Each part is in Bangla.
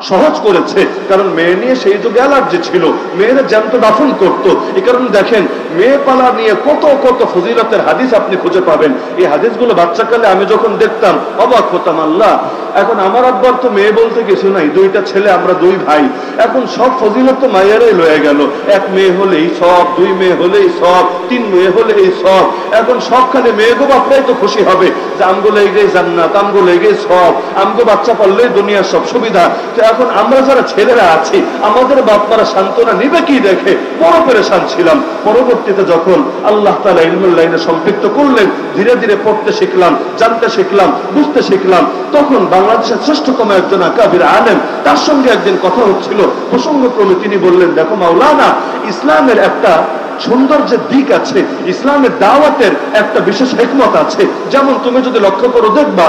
সহজ করেছে, কারণ মেয়ে নিয়ে সেই যুগে অ্যালার্জি ছিল, মেয়েরা জ্যান্ত দাফন করতো। এই কারণে দেখেন মেয়ে পালা নিয়ে কত কত ফজিলতের হাদিস আপনি খুঁজে পাবেন। এই হাদিসগুলো বাচ্চাকালে আমি যখন দেখতাম অবাক হতাম, আল্লাহ, এখন আমার আব্বার তো মেয়ে বলতে কিছু নাই, দুইটা ছেলে, আমরা দুই ভাই, এখন সব ফজিলত তো মায়েরাই লয়ে গেল। এক মেয়ে হলেই সব, দুই মেয়ে হলেই সব, তিন মেয়ে হলেই সব, এখন সবখানে মেয়ে গো বাপরাই তো খুশি হবে যে আমগো লেগে জান্নাত, আমগো লেগে সব, আমগো বাচ্চা পারলেই দুনিয়ার সব সুবিধা। তো এখন আমরা যারা ছেলেরা আছি আমাদের বাপমারা সান্ত্বনা নিবে কি দেখে বড় পেরেশান ছিলাম। পরবর্তীতে যখন আল্লাহ তাআলা ইলমুল লাইনে সম্পৃক্ত করলেন, ধীরে ধীরে পড়তে শিখলাম, জানতে শিখলাম, বুঝতে শিখলাম। তখন বাংলাদেশের শ্রেষ্ঠতম একজন আকাবির আলেম, তার সঙ্গে একদিন কথা হচ্ছিল, প্রসঙ্গক্রমে তিনি বললেন, দেখো মাওলানা, ইসলামের একটা সৌন্দর্যের দিক আছে, ইসলামের দাওয়াতের একটা বিশেষ হিকমত আছে। যেমন তুমি যদি লক্ষ্য করো দেখবা,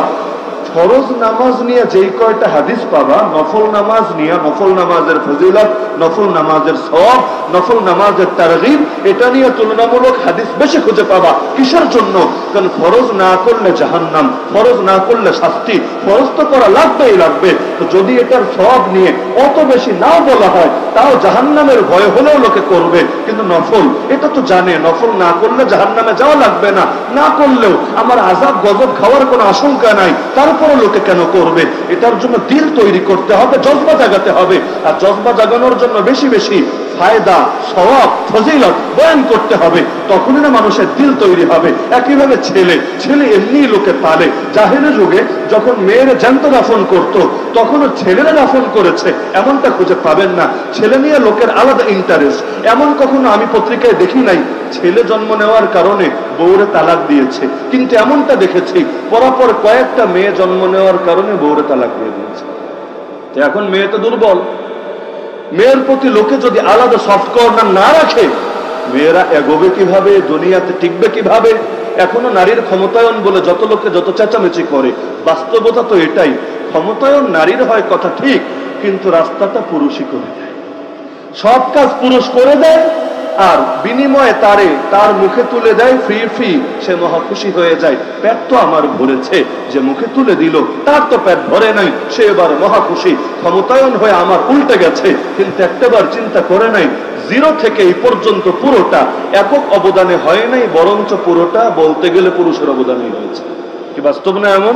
ফরজ নামাজ নিয়ে যেই কয়টা হাদিস পাবা, নফল নামাজ নিয়ে, নফল নামাজের ফজিলত, নফল নামাজের সওয়াব, নফল নামাজের তারগিব, এটা নিয়ে তুলনামূলক হাদিস বেশি খুঁজে পাবা। কিসের জন্য? কারণ ফরজ না করলে জাহান্নাম, ফরজ না করলে শাস্তি, ফরজ তো করা লাগবেই লাগবে। তো যদি এটার সওয়াব নিয়ে অত বেশি নাও বলা হয়, তাও জাহান্নামের ভয় হলেও লোকে করবে। কিন্তু নফল, এটা তো জানে নফল না করলে জাহান্নামে যাওয়া লাগবে না, না করলেও আমার আযাব গজব খাওয়ার কোনো আশঙ্কা নাই, তারপরও লোকে কেন করবে? এটার জন্য দিল তৈরি করতে হবে, জজবা জাগাতে হবে। আর জজবা জাগানোর জন্য বেশি বেশি ফায়দা, সওয়াব, ফজিলত বয়ান করতে হবে, তখনই না মানুষের দিল তৈরি হবে। একইভাবে ছেলে, ছেলে এমনি লোকে পালে। জাহেলের যুগে যখন মেয়েরা জ্যান্ত দাফন করতো, তখনও ছেলেরা দাফন করেছে এমনটা খুঁজে পাবেন না। ছেলে নিয়ে লোকের আলাদা ইন্টারেস্ট, এমন কখনো আমি পত্রিকায় দেখি নাই ছেলে জন্ম নেওয়ার কারণে বউরে তালাক দিয়েছে, কিন্তু এমনটা দেখেছি পরপর কয়েকটা মেয়ে জন্ম নেওয়ার কারণে বউরে তালাক দিয়ে দিয়েছে। এখন মেয়ে তো দুর্বল, মেয়ের প্রতি লোকে যদি আলাদা সফট কর্নার না রাখে, মেয়েরা এগোবে কিভাবে, দুনিয়াতে টিকবে কিভাবে? এখনো নারীর ক্ষমতায়ন বলে যত লোকে যত চেঁচামেচি করে, বাস্তবতা তো এটাই, ক্ষমতায়ন নারীর হয় কথা ঠিক, কিন্তু রাস্তাটা পুরুষই করে দেয়, সব কাজ পুরুষ করে দেয়, আর বিনিময়ে তার মুখে তুলে দেয় ফ্রি ফ্রি, সে মহা খুশি হয়ে যায়। পেট তো আমার ভরেছে, যে মুখে তুলে দিল তার তো পেট ভরে নাই, সে এবার মহা খুশি। ক্ষমতায়ন হয়ে আমার উল্টে গেছে, কিন্তু একটাবার চিন্তা করে নাই জিরো থেকে এই পর্যন্ত পুরোটা একক অবদানে হয় নাই, বরঞ্চ পুরোটা বলতে গেলে পুরুষের অবদানই হয়েছে। কি বাস্তব না এমন?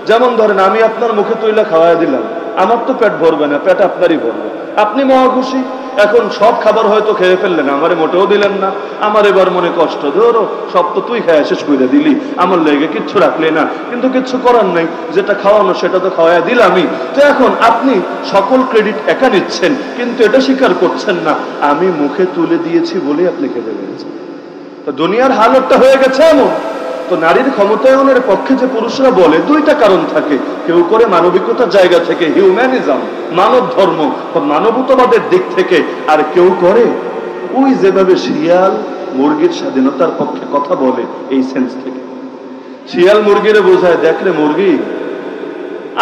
যেমন ধরেন আমি আপনার মুখে তুইলা খাওয়াই দিলাম, আমার তো পেট ভরবে না, পেট আপনারই ভরবে, আপনি মহা খুশি। এখন সব খাবার হয়তো খেয়ে ফেললেন, আমারে মোটেও দিলেন না, আমার এবার মনে কষ্ট, ধরো সব তো তুই খায় শেষ করে দিলি, আমার লেগে কিচ্ছু রাখলে না, কিন্তু কিচ্ছু করার নাই, যেটা খাওয়ানো সেটা তো খাওয়াই দিলামই। তো এখন আপনি সকল ক্রেডিট একা নিচ্ছেন, কিন্তু এটা স্বীকার করছেন না আমি মুখে তুলে দিয়েছি বলে আপনি খেতে পেরেছেন। তো দুনিয়ার হালতটা হয়ে গেছে এমন। তো নারীর ক্ষমতায়নের পক্ষে যে পুরুষরা বলে, দুইটা কারণ থাকে, কেউ করে মানবিকতার জায়গা থেকে, হিউম্যানিজম, মানব ধর্ম বা মানবতাবাদের দিক থেকে, আর কেউ করে ওই যেভাবে শিয়াল মুরগির স্বাধীনতার পক্ষে কথা বলে এই সেন্স থেকে। শিয়াল মুরগিরে বোঝায়, দেখলে মুরগি,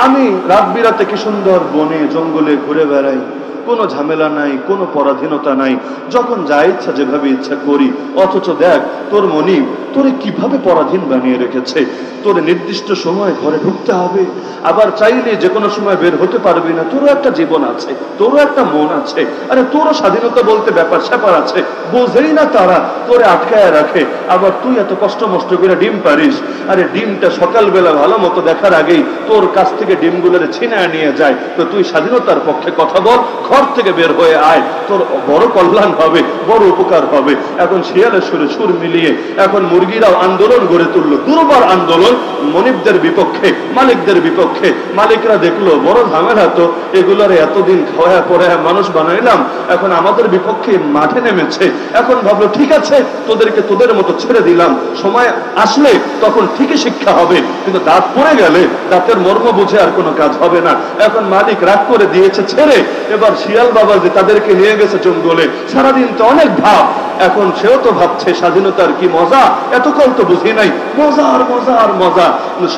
আমি রাত বিরাতে কি সুন্দর বনে জঙ্গলে ঘুরে বেড়াই, কোনো ঝামেলা নাই, কোনো পরাধীনতা নাই, যখন যা ইচ্ছা যেভাবে ইচ্ছা করি, অথচ দেখ তোর মনিব তোরে কিভাবে পরাধীন বানিয়ে রেখেছে। তোরে নির্দিষ্ট সময় ঘরে ঢুকতে হবে, আবার চাইলে যে কোনো সময় বের হতে পারবি না, তোরও একটা জীবন আছে, তোরও একটা মন আছে, আরে তোরও স্বাধীনতা বলতে ব্যাপার স্যাপার আছে, বোঝেই না তারা, তোরে আটকায় রাখে। আবার তুই এত কষ্ট মষ্ট করে ডিম পারিস, আরে ডিমটা সকালবেলা ভালো মতো দেখার আগেই তোর কাছ থেকে ডিমগুলোরে ছিনায় নিয়ে যায়। তো তুই স্বাধীনতার পক্ষে কথা বল, ঘর থেকে বের হয়ে আয়, তোর বড় কল্যাণ হবে, বড় উপকার হবে। এখন শিয়ালের সুরে সুর মিলিয়ে এখন মুরগিরাও আন্দোলন গড়ে তুললো, দুর্বার আন্দোলন মনিবদের বিপক্ষে, মালিকদের বিপক্ষে। মালিকরা দেখলো বড় ঝামেলা, তো এগুলোর এতদিন খাওয়া পরে মানুষ বানাইলাম, এখন আমাদের বিপক্ষে মাঠে নেমেছে। এখন ভাবলো ঠিক আছে, তোদেরকে তোদের মতো ছেড়ে দিলাম, সময় আসলে তখন ঠিকই শিক্ষা হবে, কিন্তু দাঁত পড়ে গেলে দাঁতের মর্ম বুঝে আর কোনো কাজ হবে না। এখন মালিক রাগ করে দিয়েছে ছেড়ে, এবার শিয়াল বাবা যে তাদেরকে নিয়ে গেছে জঙ্গলে, সারাদিন তো অনেক ভাব, এখন সেও তো ভাবছে স্বাধীনতার কি মজা, এতকাল তো বুঝি নাই, মজা আর মজা আর মজা।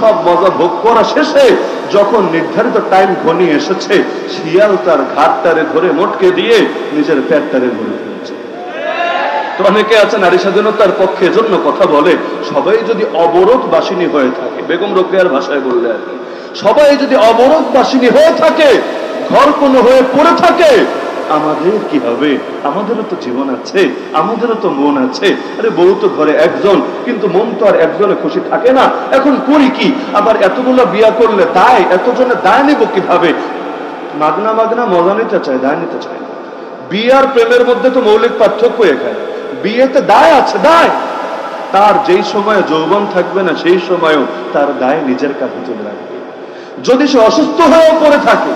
সব মজা ভোগ করা শেষে যখন নির্ধারিত টাইম ঘনিয়ে এসেছে, শিয়াল তার ঘাটটারে ধরে মোটকে দিয়ে নিজের পেটটারে ধরে ফেলছে। তো অনেকে আছে নারী স্বাধীনতার পক্ষে জন্য কথা বলে, সবাই যদি অবরোধ বাসিনী হয়ে থাকে, বেগম রোকেয়ার ভাষায় বললে আর কি, সবাই যদি অবরোধ বাসিনী হয়ে থাকে, ঘর কোনো হয়ে পড়ে থাকে, আমাদের কি হবে? আমাদেরও তো জীবন আছে, আমাদেরও তো মন আছে। আরে বউ তো ঘরে একজন, কিন্তু মন তো আর একজনে খুশি থাকে না। এখন করি কি? আবার এতগুলো বিয়া করলে দায়, এতজনে দায় নেব কিভাবে? মাগনা মাগনা মজা নিতে চায়, দায় নিতে চায় না। বিয়ে আর প্রেমের মধ্যে তো মৌলিক পার্থক্য এখানে। বিয়েতে দায় আছে, দায়। তার যেই সময় যৌবন থাকবে না, সেই সময়ও তার দায় নিজের কাঁধে তুলে রাখবে। যদি সে অসুস্থ হয়েও পড়ে থাকে,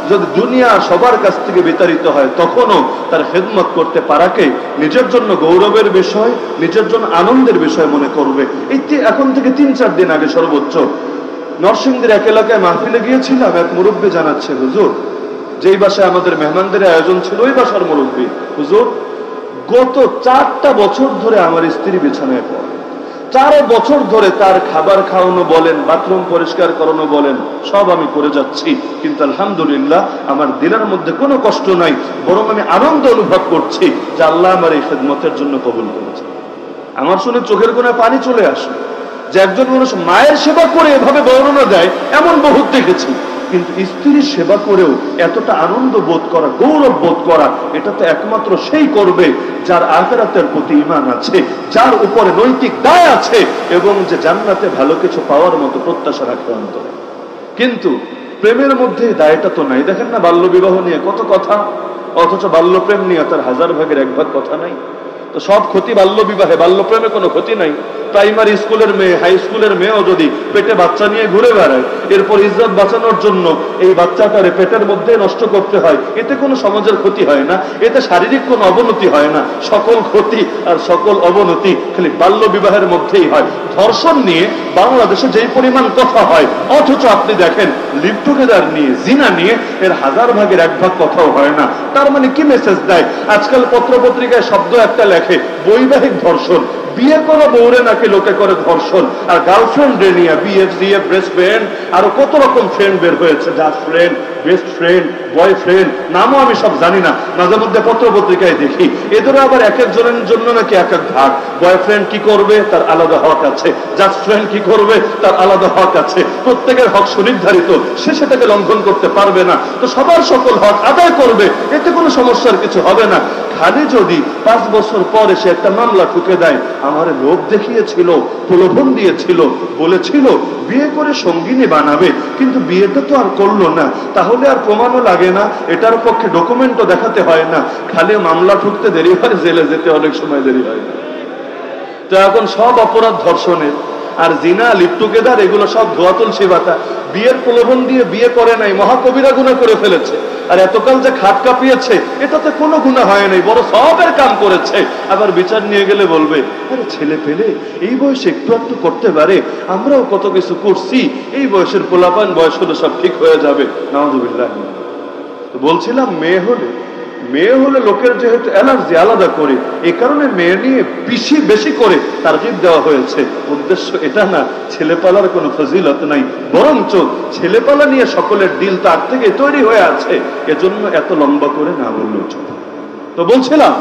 যদি দুনিয়া সবার কাছ থেকে বিতাড়িত হয়, তখনও তার খেদমত করতে পারাকে নিজের জন্য গৌরবের বিষয়, নিজের জন্য আনন্দের বিষয় মনে করবে। এই এখন থেকে 3-4 দিন আগে সর্বোচ্চ নরসিংদীর এক এলাকায় মাহফিলে গিয়েছিলাম। এক মুরব্বী জানাচ্ছে, হুজুর, যেই বাসায় আমাদের মেহমানদের আয়োজন ছিল ওই বাসার মুরব্বী, হুজুর, গত 4টা বছর ধরে আমার স্ত্রী বিছানায় পড়ে। 4 বছর ধরে তার খাবার খাওয়ানো বলেন, বাথরুম পরিষ্কার করানো বলেন, সব আমি করে যাচ্ছি, কিন্তু আলহামদুলিল্লাহ আমার দিলের মধ্যে কোনো কষ্ট নাই, বরং আমি আনন্দ অনুভব করছি যে আল্লাহ আমার এই খেদমতের জন্য কবুল করেছে। আমার শুনে চোখের কোণায় পানি চলে আসে যে একজন মানুষ মায়ের সেবা করে এভাবে বর্ণনা দেয়, এমন বহুত দেখেছি। কিন্তু স্ত্রীর সেবা করেও এতটা আনন্দ বোধ করা, গৌরব বোধ করা, এটা তো একমাত্র সেই করবে যার আখিরাতের প্রতি ঈমান আছে, যার উপরে নৈতিক দায় আছে, এবং যে জান্নাতে ভালো কিছু পাওয়ার মতো প্রত্যাশা রাখে অন্তরে। কিন্তু প্রেমের মধ্যে দায়টা তো নাই। দেখেন না বাল্য বিবাহ নিয়ে কত কথা, অথচ বাল্য প্রেম নিয়ে তার 1000 ভাগের 1 ভাগ কথা নাই। তো সব ক্ষতি বাল্য বিবাহে, বাল্য প্রেমে কোনো ক্ষতি নাই। প্রাইমারি স্কুলের মেয়ে, হাই স্কুলের মেয়েও যদি পেটে বাচ্চা নিয়ে ঘুরে বেড়ায়, এরপর ইজ্জত বাঁচানোর জন্য এই বাচ্চাটারে পেটের মধ্যে নষ্ট করতে হয়, এতে কোনো সমাজের ক্ষতি হয় না, এতে শারীরিক কোনো অবনতি হয় না। সকল ক্ষতি আর সকল অবনতি খালি বাল্য বিবাহের মধ্যেই হয়। ধর্ষণ নিয়ে বাংলাদেশে যেই পরিমাণ কথা হয়, অথচ আপনি দেখেন লিভ টুগেদার নিয়ে, জিনা নিয়ে এর 1000 ভাগের 1 ভাগ কথাও হয় না। তার মানে কি মেসেজ দেয়? আজকাল পত্রপত্রিকায় শব্দ একটা লেখে, বৈবাহিক ধর্ষণ। বিয়ে করা বউরে নাকি লোকে করে ধর্ষণ, আর গার্লফ্রেন্ড নিয়ে বিএফ, সিএফ, বেস্ট ফ্রেন্ড, আরো কত রকম ফ্রেন্ড বের হয়েছে, just friend, best friend, boyfriend, নামও আমি সব জানি না, মাঝে মধ্যে পত্রপত্রিকায় দেখি। এদের আবার এক একজনের জন্য নাকি এক এক ভাগ। বয়ফ্রেন্ড কি করবে তার আলাদা হক আছে, জাস্ট ফ্রেন্ড কি করবে তার আলাদা হক আছে। প্রত্যেকের হক সুনির্ধারিত, সে সেটাকে লঙ্ঘন করতে পারবে না। তো সবার সকল হক আদায় করবে, এতে কোনো সমস্যার কিছু হবে না। খালি যদি 5 বছর পর এসে একটা মামলা ঠুকে দেয়, আমার লোভ দেখিয়েছিল, প্রলোভন দিয়েছিল, বলেছিল বিয়ে করে সঙ্গিনী বানাবে, কিন্তু বিয়েটা তো আর করলো না, তাহলে আর প্রমাণও লাগে না, এটার পক্ষে ডকুমেন্টও দেখাতে হয় না, খালি মামলা ঠুকতে দেরি হয়, জেলে যেতে অনেক সময় দেরি হয় না। তো এখন সব অপরাধ ধর্ষণের আর জিনা, লিভ টুগেদার, এগুলো সব ধোয়া তুলসী পাতা। বিয়ের প্রলোভন দিয়ে বিয়ে করে নাই, মহাকবিরা গুনাহ করে ফেলেছে। আর এতকাল যে খাট কাঁপিয়েছে, এটাতে কোনো গুনাহ হয় নাই, বড় সবের কাম করেছে। আবার বিচার নিয়ে গেলে বলবে, আরে ছেলে পেলে এই বয়সে একটু একটু করতে পারে, আমরাও কত কিছু করছি, এই বয়সের পোলাপান বয়স হলে সব ঠিক হয়ে যাবে। নাউযুবিল্লাহ। তো বলছিলাম, মেয়ে হলে লোকের যেহেতু অ্যালার্জি আলাদা করে, এই কারণে মেয়ে নিয়ে বেশি করে তারগিব দেওয়া হয়েছে। উদ্দেশ্য এটা না ছেলে পালার কোনো ফজিলত নাই, বরঞ্চ ছেলে পালা নিয়ে সকলের দিল তার থেকে তৈরি হয়ে আছে, এজন্য এত লম্বা করে না বললেও চলে। তো বলছিলাম,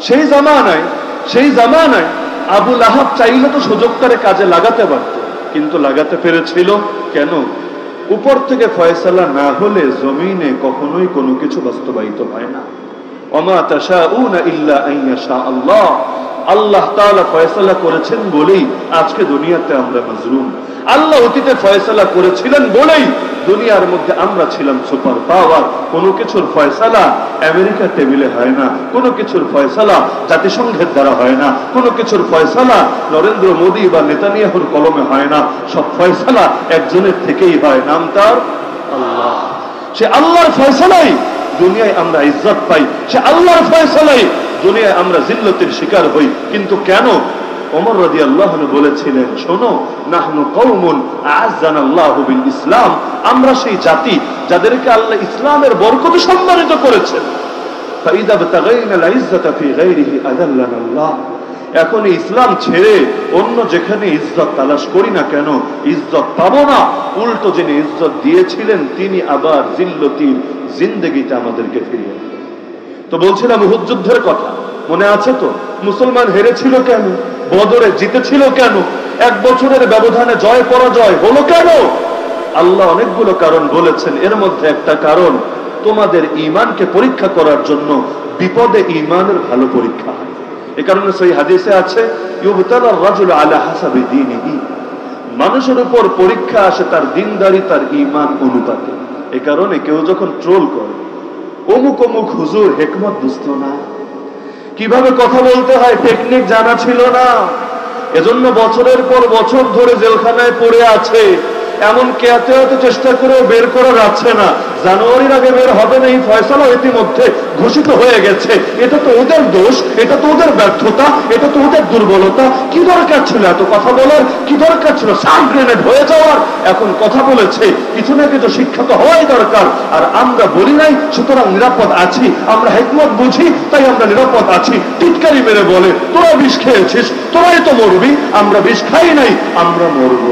সেই জামানায় আবু লাহাব চাইলে তো সুযোগটারে কাজে লাগাতে পারত, কিন্তু লাগাতে পেরেছিল কেন? উপর থেকে ফয়সালা না হলে জমিনে কখনোই কোনো কিছু বাস্তবায়িত হয় না। ওমা তাশাউনা ইল্লা আন ইয়াশা আল্লাহ। আল্লাহ তাআলা ফয়সালা করেছেন বলেই আজকে দুনিয়াতে আমরা মাজলুম। আল্লাহ অতীতে ফয়সালা করেছিলেন বলেই দুনিয়ার মধ্যে আমরা ছিলাম সুপার পাওয়ার। কোনো কিছুর ফয়সালা আমেরিকার টেবিলে হয় না, কোনো কিছুর ফয়সালা জাতিসংঘের দ্বারা হয় না, কোনো কিছুর ফয়সালা নরেন্দ্র মোদী বা নেতানিয়াহুর কলমে হয় না। সব ফয়সালা একজনের থেকেই হয়, নাম তার আল্লাহ। সে আল্লাহর ফয়সালাই দুনিয়ায় আমরা ইজ্জত পাই, সে আল্লাহর ফয়সালাই দুনিয়ায় আমরা জিল্লতের শিকার হই। কিন্তু কেন? ওমর রাদিয়াল্লাহু আনহু বলেছিলেন, শোনো, নাহনু কওমুন আ'আজ্জানাল্লাহু বিল ইসলাম, আমরা সেই জাতি যাদেরকে আল্লাহ ইসলামের বরকতে সম্মানিত করেছেন। ফাইদা বাতাগাইনাল ইজ্জাতা ফি গায়রিহি আযাল্লানাল্লাহ। এখন ইসলাম ছেড়ে অন্য যেখানে ইজ্জত তালাশ করি না কেন, ইজ্জত পাবো না। উল্টো যিনি ইজ্জত দিয়েছিলেন তিনি আবার জিল্লতির জিন্দেগিতে আমাদেরকে ফিরিয়ে দেন। তো বলছিলাম উহুদ যুদ্ধের কথা, মনে আছে তো? মুসলমান হেরেছিল কেন? বদরে জিতেছিল কেন? 1 বছরের ব্যবধানে জয় পরাজয় হলো কেন? আল্লাহ অনেকগুলো কারণ বলেছেন, এর মধ্যে একটা কারণ তোমাদের ঈমানকে পরীক্ষা করার জন্য বিপদে ঈমানের ভালো পরীক্ষা হয়। এই কারণে সহিহ হাদিসে আছে ইউবতালার রাজুল আলা হাসাবি দীনিহি, মানুষের উপর পরীক্ষা আসে তার দ্বীনদারি, তার ঈমান অনুপাতে। এই কারণে কেউ যখন ট্রোল করে অমুক অমুক হুজুর হিকমত বুঝতো না, কিভাবে কথা বলতে হয় টেকনিক জানা ছিল না, এজন্য বছরের পর বছর ধরে জেলখানায় পড়ে আছে, এমনকি এত চেষ্টা করে বের করা যাচ্ছে না, জানুয়ারির আগে বের হবে না, এই ফয়সালা ইতিমধ্যে ঘোষিত হয়ে গেছে। এটা তো ওদের দোষ, এটা তো ওদের ব্যর্থতা, এটা তো ওদের দুর্বলতা। কি দরকার ছিল এত কথা বলার, কি দরকার ছিল সাব গ্রেনেড হয়ে যাওয়ার? এখন কথা বলেছে, কিছু না কিছু শিক্ষা তো হওয়াই দরকার। আর আমরা বলি নাই সুতরাং নিরাপদ আছি, আমরা হিকমত বুঝি তাই আমরা নিরাপদ আছি। টিটকারি মেরে বলে তোরা বিষ খেয়েছিস, তোরাই তো মরবি, আমরা বিষ খাই নাই, আমরা মরব।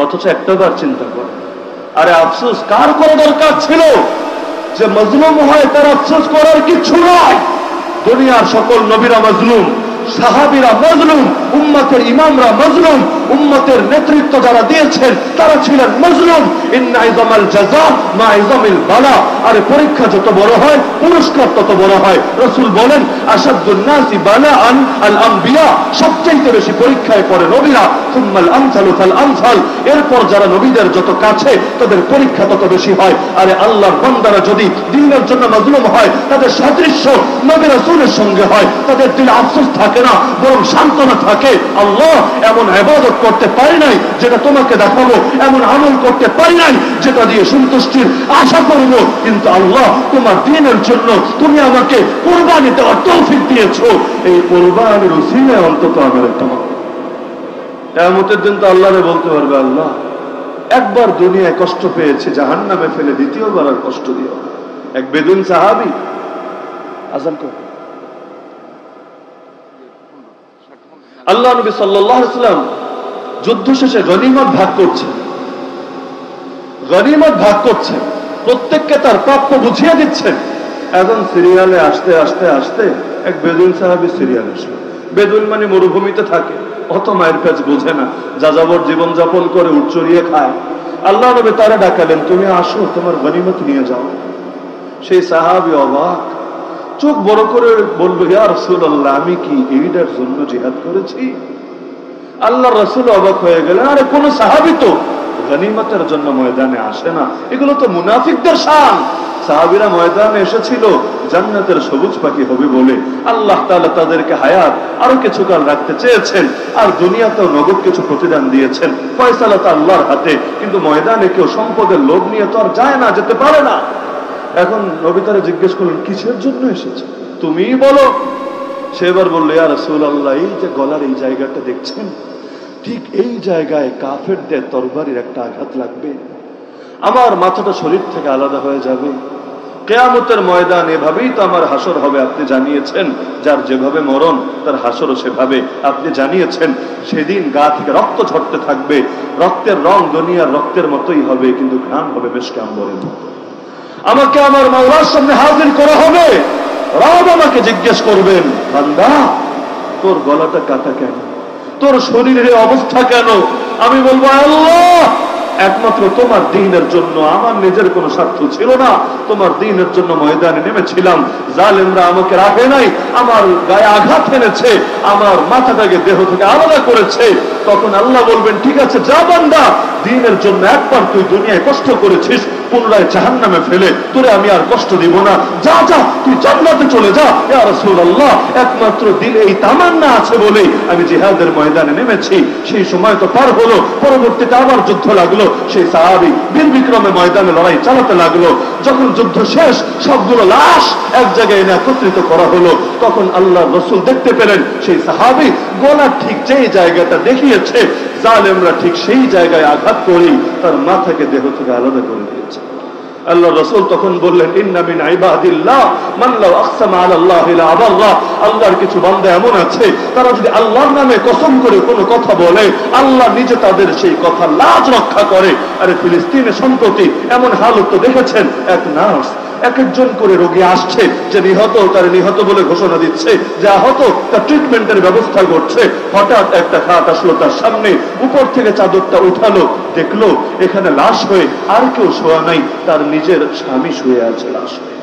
অথচ একটাবার চিন্তা করে, আরে আফসোস কার করা দরকার ছিল? যে মজলুম হয় তার আফসোস করার কিছু নয়। দুনিয়ার সকল নবীরা মজলুম, সাহাবীরা মজলুম, উম্মতের ইমামরা মজলুম, উম্মতের নেতৃত্ব যারা দিয়েছেন তারা ছিলেন মজলুম। ইন্না ইজামাল জাযা মা ইজামিল বালা, আরে পরীক্ষা যত বড় হয় পুরস্কার তত বড় হয়। রাসূল বলেন আশাদ্দুন নাসি বালাআন আল আমবিয়া, সবচেয়ে বেশি পরীক্ষায় পড়ে নবীরা, সুম্মাল আমসালু ফাল আমসাল, এরপর যারা নবীদের যত কাছে তাদের পরীক্ষা তত বেশি হয়। আরে আল্লাহর বান্দারা যদি দ্বীনের জন্য মজলুম হয়, তাদের সাদৃশ্য নবী রাসূলের সঙ্গে হয়, তাদের দিলে আফসোস থাকে না, বরং সান্ত্বনা থাকে। আল্লাহ এমন ইবাদত করতে পারি নাই যেটা তোমাকে দেখাবো, এমন আমল করতে পারি নাই যেটা দিয়ে সন্তুষ্টির আশা করব, কিন্তু আল্লাহ তোমার দ্বীনের জন্য তুমি আমাকে কুরবানি দেওয়ার তৌফিক দিয়েছো, এই কুরবানির উসিলায় অন্তত আমার একটা কিয়ামতের দিন তো আল্লাহরে বলতে পারবে আল্লাহ একবার দুনিয়ায় কষ্ট পেয়েছে, জাহান্নামে ফেলে দ্বিতীয়বার আর কষ্ট দিও। এক বেদুইন সাহাবী আযান কর, আল্লাহ নবী সাল্লাল্লাহু আলাইহি ওয়াসাল্লাম যুদ্ধ শেষে গনিমত ভাগ করছেন, গনিমত ভাগ করছেন, প্রত্যেককে তার প্রাপ্য বুঝিয়ে দিচ্ছেন। এখন সিরিয়ালে আসতে আসতে আসতে এক বেদুইন সাহাবী সিরিয়ালে আসলো। বেদুইন মানে মরুভূমিতে থাকে, অত মায়ের পেজ বোঝে না, যাযাবর জীবন যাপন করে উট চড়িয়ে খায়। আল্লাহ নবী তারা ডাকালেন, তুমি আসো তোমার গনিমত নিয়ে যাও। সেই সাহাবী অবাক, চোখ বড় করে বলল, ইয়া রাসূলুল্লাহ আমি কি এইটার জন্য জিহাদ করেছি? আল্লাহ রাসূল অবাক হয়ে গেলেন, আরে কোন সাহাবী তো গনিমতের জন্য ময়দানে আসে না, এগুলো তো মুনাফিকদের শান। সাহাবীরা ময়দানে এসেছিল জান্নাতের সবুজ পাখি হবে বলে, আল্লাহ তাআলা তাদেরকে হায়াত আরো কিছুকাল রাখতে চেয়েছেন, আর দুনিয়াতেও নগদ কিছু প্রতিদান দিয়েছেন। ফয়সালা তো আল্লাহর হাতে, কিন্তু ময়দানে কেউ সম্পদের লোভ নিয়ে তো আর যায় না, যেতে পারে না। এখন নবী তারা জিজ্ঞেস করলেন, কিসের জন্য এসেছে তুমিই বলো। সে এবার বললো, ইয়া রাসূলুল্লাহ এই যে গলার এই জায়গাটা দেখছেন, ঠিক এই জায়গায় কাফেরদের তরবারির একটা আঘাত লাগবে, আমার মাথাটা শরীর থেকে আলাদা হয়ে যাবে। কিয়ামতের ময়দান এভাবেই তো আমার হাসর হবে, আপনি জানিয়েছেন। যার যেভাবে মরণ তার হাসরও সেভাবে আপনি জানিয়েছেন। সেদিন গা থেকে রক্ত ঝরতে থাকবে, রক্তের রং দুনিয়ার রক্তের মতোই হবে, কিন্তু ঘ্রাণ হবে মেশকে আম্বরের মতো। আমাকে আমার মাওলার সামনে হাজির করা হবে, রব আমাকে জিজ্ঞেস করবেন, বান্দা তোর গলাটা কাটা কেন, তোর শরীরের অবস্থা কেন? আমি বলবো, আল্লাহ একমাত্র তোমার দ্বীনের জন্য, আমার নিজের কোনো স্বার্থ ছিল না, তোমার দ্বীনের জন্য ময়দানে নেমেছিলাম। জালেমরা আমাকে রাখে নাই, আমার গায়ে আঘাত এনেছে, আমার মাথাটাকে দেহ থেকে আলাদা করেছে। তখন আল্লাহ বলবেন, ঠিক আছে যা বান্দা, দ্বীনের জন্য একবার তুই দুনিয়ায় কষ্ট করেছিস, পুনরায় জাহান্নামে ফেলে তোরে আমি আর কষ্ট দিব না, যা যা তুই জান্নাতে চলে যা। ইয়া রাসূলুল্লাহ একমাত্র দিলে এই তামান্না আছে বলেই আমি জিহাদের ময়দানে নেমেছি। সেই সময় তো পার হলো, পরবর্তীতে আবার যুদ্ধ লাগলো। সেই সাহাবী বীর বিক্রমে ময়দানে লড়াই চালাতে লাগলো। যখন যুদ্ধ শেষ, সবগুলো লাশ এক জায়গায় এনে একত্রিত করা হলো, তখন আল্লাহর রাসূল দেখতে পেলেন সেই সাহাবী গলার ঠিক যেই জায়গাটা দেখিয়েছে, জালেমরা ঠিক সেই জায়গায় আঘাত করেই তার মাথাকে দেহ থেকে আলাদা করে দিয়েছে। আল্লাহ রাসূল তখন বললেন, ইন্না মিন ইবাদিল্লাহ মান লাউ আকসামা আলাল্লাহি লা আবাররা, আল্লাহর কিছু বান্দা এমন আছে তারা যদি আল্লাহর নামে কসম করে কোনো কথা বলে, আল্লাহ নিজে তাদের সেই কথা লাজ রক্ষা করে। আরে ফিলিস্তিনে সম্প্রতি এমন হালত তো দেখেছেন, এক নার্স এক একজন করে রোগী আসছে, যে নিহত তার নিহত বলে ঘোষণা দিচ্ছে, যে আহত তার ট্রিটমেন্টের ব্যবস্থা করছে। হঠাৎ একটা খাট আসলো তার সামনে, উপর থেকে চাদরটা উঠালো, দেখলো এখানে লাশ হয়ে আর কেউ শোয়া নাই, তার নিজের স্বামী শুয়ে আছে লাশ হয়ে।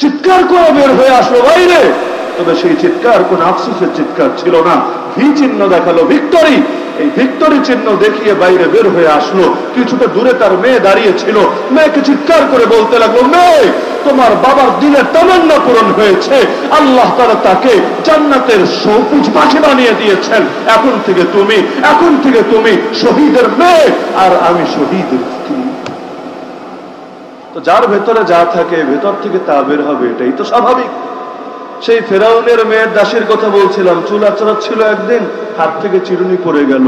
চিৎকার করে বের হয়ে আসলো বাইরে। তবে সেই চিৎকার কোন আফসোসের চিৎকার ছিল না, ভি চিহ্ন দেখালো, ভিক্টরি। এই ভিক্টরি চিহ্ন দেখিয়ে বাইরে বের হয়ে আসলো। কিছুটা দূরে তার মেয়ে দাঁড়িয়ে ছিল, মেয়েকে চিৎকার করে বলতে লাগলো, মেয়ে তোমার বাবার দিনের তামান্না পূরণ হয়েছে, আল্লাহ তাআলা তাকে জান্নাতের সবুজ পাখি বানিয়ে দিয়েছেন। এখন থেকে তুমি শহীদের মেয়ে, আর আমি শহীদের স্ত্রী। তো যার ভেতরে যা থাকে ভেতর থেকে তা বের হবে, এটাই তো স্বাভাবিক। সেই ফেরাউনের মেয়ের দাসীর কথা বলছিলাম, চুল আঁচড়াচ্ছিল, একদিন হাত থেকে চিরুনি পড়ে গেল,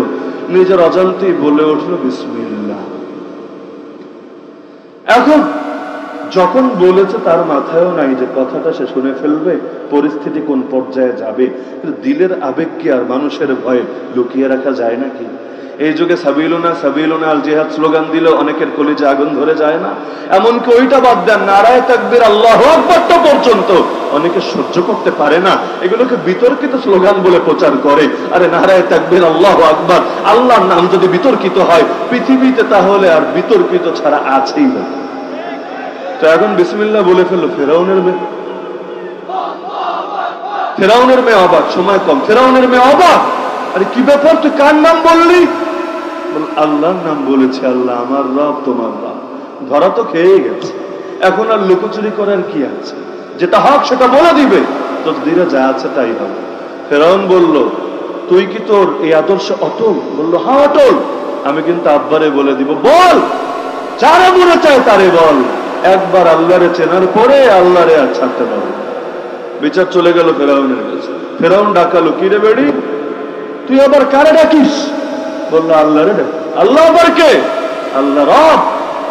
নিজের অজান্তেই বলে উঠলো বিসমিল্লাহ। এখন যখন বলেছে তার মাথায়ও নাই যে কথাটা সে শুনে ফেলবে, পরিস্থিতি কোন পর্যায়ে যাবে। দিলের আবেগ কি আর মানুষের ভয়ে লুকিয়ে রাখা যায় নাকি? এই যুগে সাবিলুনা সাবিলুনা আল জিহাদ স্লোগান দিলে অনেকের কলিজে আগুন ধরে যায় না? এমনকি ওইটা বাদ দেন, নারায়ে তাকবীর আল্লাহু আকবার পর্যন্ত অনেকে সহ্য করতে পারে না। এগুলোকে বিতর্কিত স্লোগান বলে প্রচার করে। আরে নারায়ে তাকবীর আল্লাহু আকবার, আল্লাহর নাম যদি বিতর্কিত হয় পৃথিবীতে, তাহলে আর বিতর্কিত ছাড়া আছেই না। তো এখন বিসমিল্লাহ বলে ফেললো ফেরাউনের মেয়ে অবাক, সময় কম, ফেরাউনের মেয়ে অবাক। আরে কি ব্যাপার, তুই কার নাম বললি? আল্লাহর নাম বলেছে। আল্লাহ আমার রব তোমার রব। ধরা তো খেয়ে গেছে, এখন আর লুকোচুরি করার কি আছে? যেটা হক সেটা বলে দিবে, তকদিরে যা আছে তাই হবে। ফেরাউন বলল, তুই কি তোর এই আদর্শে অটল? বলল, হ্যাঁ অটল। আমি কিন্তু আব্বারে বলে দিব। বল, যারা মনে চায় তারে বল। একবার আল্লাহরে চেনার পরে আল্লাহরে আর ছাড়তে পারবে। বিচার চলে গেল ফেরাউনের কাছে। ফেরাউন ডাকালো, কি রে বেড়ি, তুই আবার কারে ডাকিস? বললো, আল্লাহরে ডাক। আল্লাহ আবার কে? আল্লাহ রব।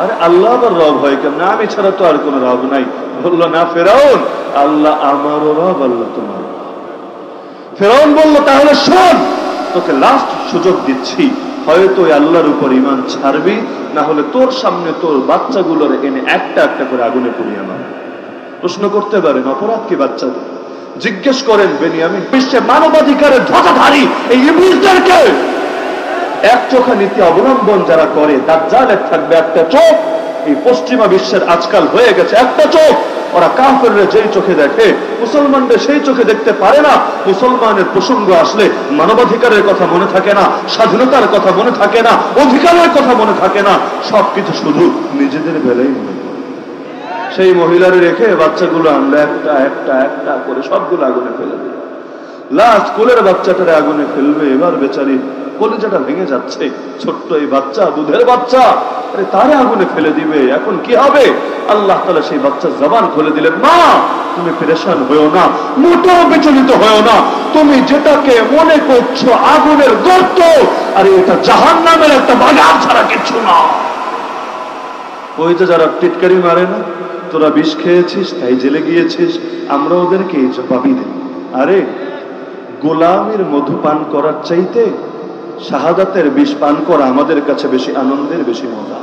আরে আল্লাহ আবার রব হয় কেমন? আমি ছাড়া তো আর কোন রব নাই। বললো, না ফেরাউন, আল্লাহ আমারও রব, আল্লাহ তোমার। ফেরাউন বলল, তাহলে শোন, তোকে লাস্ট সুযোগ দিচ্ছি, হয়তো আল্লাহর উপর ঈমান ছাড়বি, না হলে তোর সামনে তোর বাচ্চাগুলোর এনে একটা একটা করে আগুনে পুড়িয়ে মার। প্রশ্ন করতে পারেন, অপরাধ কি বাচ্চাদের? জিজ্ঞেস করেন বেনিয়ামিন বিশ্বে মানবাধিকারের ধ্বজাধারী এই ইবলিসদেরকে। এক চোখা নীতি অবলম্বন যারা করে, দাজ্জালের থাকবে একটা চোখ। এই পশ্চিমা বিশ্বের আজকাল হয়ে গেছে একটা চোখ। ওরা কাফেররা যেই চোখে দেখে, মুসলমানদের সেই চোখে দেখতে পারে না। মুসলমানের প্রসঙ্গ আসলে মানবাধিকারের কথা মনে থাকে না, স্বাধীনতার কথা মনে থাকে না, অধিকারের কথা মনে থাকে না, সবকিছু শুধু নিজেদের বেলায় মনে করে। সেই মহিলারে রেখে বাচ্চাগুলো আমরা একটা একটা একটা করে সবগুলো আগুনে ফেলে দিই। লাস্ট কোলের বাচ্চাটারে আগুনে ফেলবে। এবার বেচারি কলিজাটা ভেঙে যাচ্ছে, ছোট্ট এই বাচ্চা, দুধের বাচ্চা, আরে তারে আগুনে ফেলে দিবে। এখন কি হবে? আল্লাহ তাআলা সেই বাচ্চার জবান খুলে দিলেন, মা তুমি পেরেশান হয়েও না, মোটেও বিচলিত হয়েও না। তুমি যেটাকে মনে করছো আগুনের গর্ত, আর এটা জাহান্নামের একটা বাগান ছাড়া কিছু না। ওই যে যারা টিটকারি মারে না, তোরা বিষ খেয়েছিস তাই জেলে গিয়েছিস, আমরা ওদেরকে এই জবাবই দেই। আরে গোলামের মধু পান করার চাইতে শাহাদাতের বিষ পান করা আমাদের কাছে বেশি আনন্দের, বেশি মজা।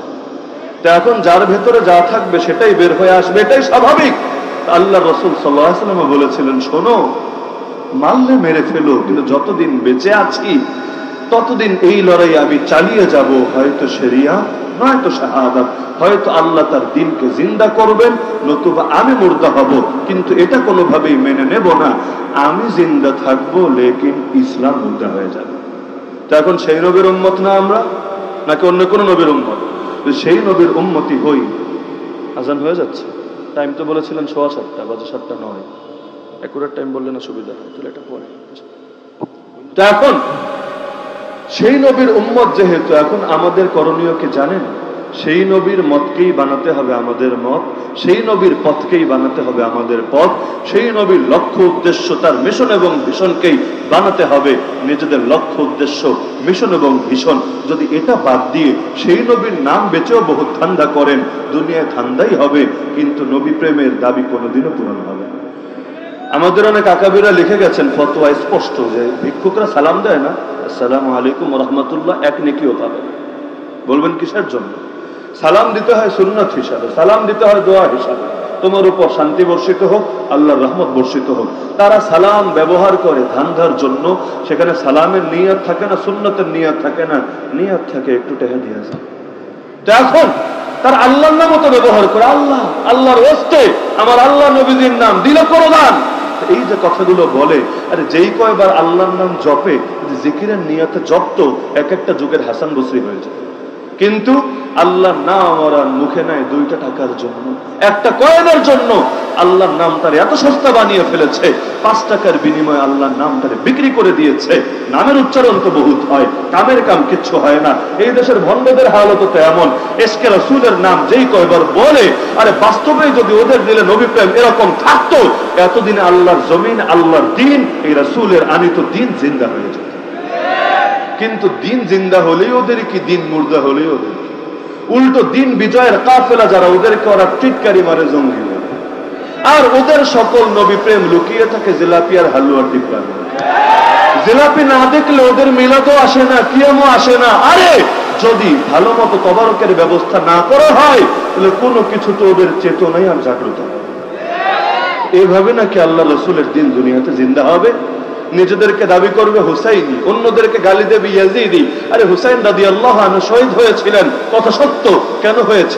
তা এখন যার ভেতরে যা থাকবে সেটাই বের হয়ে আসবে, এটাই স্বাভাবিক। আল্লাহ রাসূল সাল্লাল্লাহু আলাইহি ওয়াসাল্লাম বলেছিলেন, শোনো, মারলে মেরে ফেলো, কিন্তু যতদিন বেঁচে আছি ততদিন এই লড়াই আমি চালিয়ে যাব। হয়তো শরিয়া, নয়তো শাহাদাত, হয়তো আল্লাহ তার দিনকে জিন্দা করবেন, নতুবা আমি মুর্দা হব। কিন্তু এটা কোনোভাবেই মেনে নেব না আমি জিন্দা থাকবো লেকিন ইসলাম মুর্দা হয়ে যাবে। তো এখন সেই নবীর উম্মত না আমরা, নাকি অন্য কোন নবীর উম্মত? সেই নবীর উম্মতি হই। আজান হয়ে যাচ্ছে, টাইম তো বলেছিলেন 7:15, বাজে 7:09। একুরেট টাইম বললে না সুবিধা হয়, তাহলে এটা পরে। তো এখন সেই নবীর উম্মত যেহেতু, এখন আমাদের করণীয় কি জানেন? সেই নবীর মতকেই বানাতে হবে আমাদের মত, সেই নবীর পথকেই বানাতে হবে আমাদের পথ, সেই নবীর লক্ষ্য উদ্দেশ্য, তার মিশন এবং ভিশনকেই বানাতে হবে নিজেদের লক্ষ্য উদ্দেশ্য, মিশন এবং ভিশন। যদি এটা বাদ দিয়ে সেই নবীর নাম বেচেও বহুত ধান্দা করেন, দুনিয়ায় ধান্দাই হবে, কিন্তু নবী প্রেমের দাবি কোনোদিনও পূরণ হবে না। আমাদের অনেক আকাবিরা লিখে গেছেন, ফতোয়া স্পষ্ট, যে ভিক্ষুকরা সালাম দেয় না, আসসালামু আলাইকুম ওয়া রাহমাতুল্লাহ, এক নেকিও পাবে। বলবেন কিসের জন্য? সালাম দিতে হয় সুন্নাত হিসাবে, সালাম দিতে হয় দোয়া হিসাবে। তোমার উপর শান্তি বর্ষিত হোক, আল্লাহর রহমত বর্ষিত হোক। তারা সালাম ব্যবহার করে ধান্ধার জন্য, সেখানে সালামের নিয়ত থাকে না, সুন্নতের নিয়ত থাকে না, নিয়ত থাকে একটু টেহা দিয়ে আসে। তো এখন তারা আল্লাহর নামও তো ব্যবহার করে, আল্লাহ আল্লাহর ওয়াস্তে আমার আল্লাহ নবীজির নাম দিল করো দান, এই যে কথাগুলো বলে, আরে যেই কয়বার আল্লাহর নাম জপে, জিকিরের নিয়তে জপতো এক একটা যুগের হাসান বসরি হয়ে যায়। কিন্তু আল্লাহর নাম ওরা মুখে নেয় 2 টাকার জন্য, 1 কয়েনের জন্য আল্লাহর নাম তার এত সস্তা বানিয়ে ফেলেছে, 5 টাকার বিনিময়ে আল্লাহর নাম তার বিক্রি করে দিয়েছে। নামের উচ্চারণ তো বহুত হয়, কামের কাম কিচ্ছু হয় না। এই দেশের ভণ্ডদের হালত তো এমন, এসকে রাসূলের নাম যেই কয়বার বলে, আরে বাস্তবে যদি ওদের দিলে নবী প্রেম এরকম থাকতো, এতদিনে আল্লাহর জমিন, আল্লাহর দিন, এই রাসূলের আনিত দিন জিন্দা হয়ে যেত। কিন্তু দিন জিন্দা হলেই ওদের কি, দিন মুর্দা হলেই ওদের কি। উল্টো দিন বিজয়ের কাফেলা যারা, ওদেরকে ওরা টিটকারি মারে, জঙ্গি মারে। আর ওদের সকল নবী প্রেম লুকিয়ে থাকে জিলাপি আর হালুয়ার ডিব্বা। জিলাপি না দেখলে ওদের মিলাদও আসে না, কিয়ামও আসে না। আরে যদি ভালো মতো তদারকের ব্যবস্থা না করা হয়, তাহলে কোনো কিছু তো ওদের চেতনাই আর জাগ্রত হবে। এইভাবে নাকি আল্লাহ রসুলের দিন দুনিয়াতে জিন্দা হবে? নিজেদেরকে দাবি করবে হুসাইনি, অন্যদেরকে গালি দেবে ইয়াজিদি। আরে হুসাইন রাদিয়াল্লাহু আনহু শহীদ হয়েছিলেন, কথা সত্য, কেন হয়েছে?